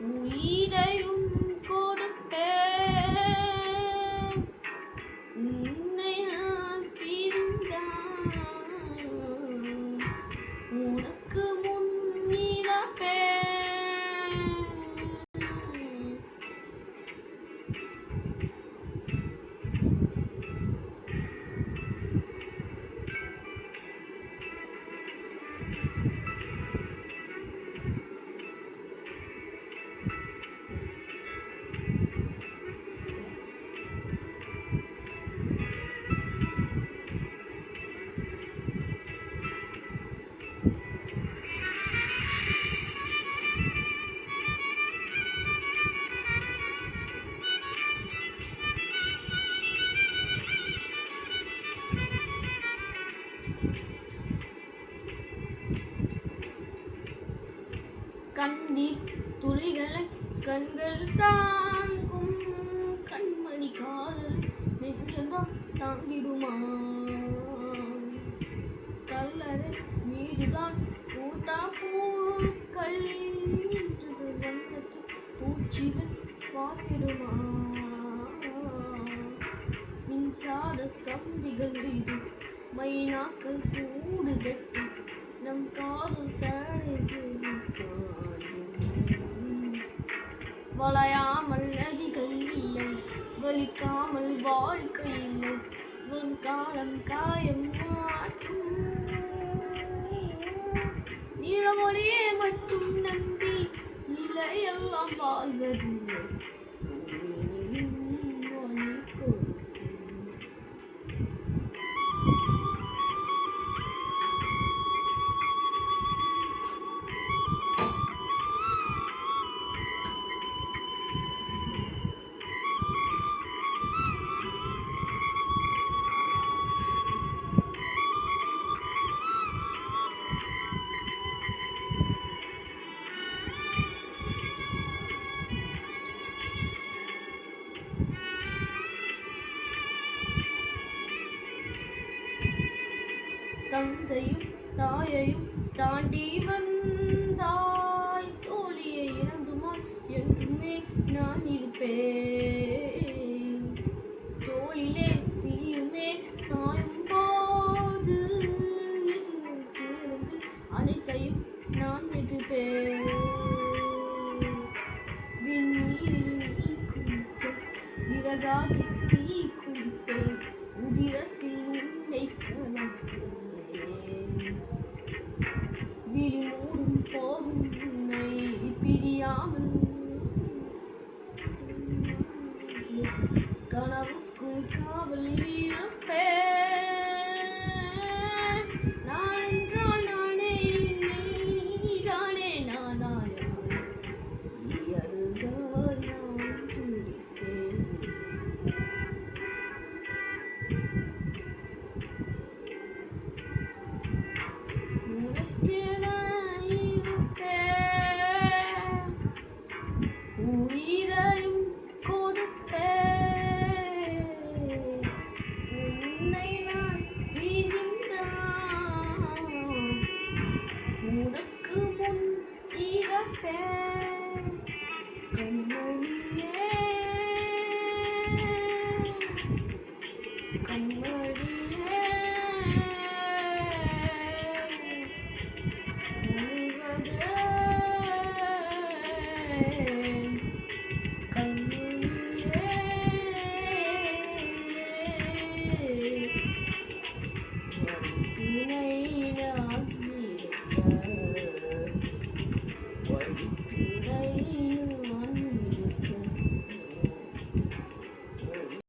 உயிரையும் கொடுத்தேன் உன்னை நான் பிரிந்தான் உனக்கு முன்னிரப்பேன் கண்ணீர் துளிகளை கண்கள் தாங்கும் கண்மணி காதல் நெஞ்சந்தான் தாங்கிடுமா கல்லறை மீதுதான் பூத்தா பூக்கள் வண்ணத்து பூச்சிகள் பார்த்திடுமா மின்சார கம்பிகள் மீது மைனாக்கள் கூடு கட்டி நம் காதல் தடைகள் வளையாமல் நதிகள் இல்லை வலிக்காமல் வாழ்க்கை இல்லை ஒரு காலம் காயம் மாற்றும் நிலமொழியே மட்டும் நம்பி இலையெல்லாம் வாழ்வதில்லை தந்தையும் தாயையும் தாண்டி வந்தாய் தோழியை இறந்துமாய் என்றுமே நான் இருப்பேன் தோளிலே தீயுமே சாயும் போது அனைத்தையும் நான் எதிர்ப்பேன் விண்ணீரில் நீ குளித்த விறகாகி தீ குளிப்பேன் உதிரத்தில் உன்னை கலப்பேன் விழி மூடும் போதும் உன்னை பிரியாமல் கனவுக்குள் காவல் இருப்பேன்.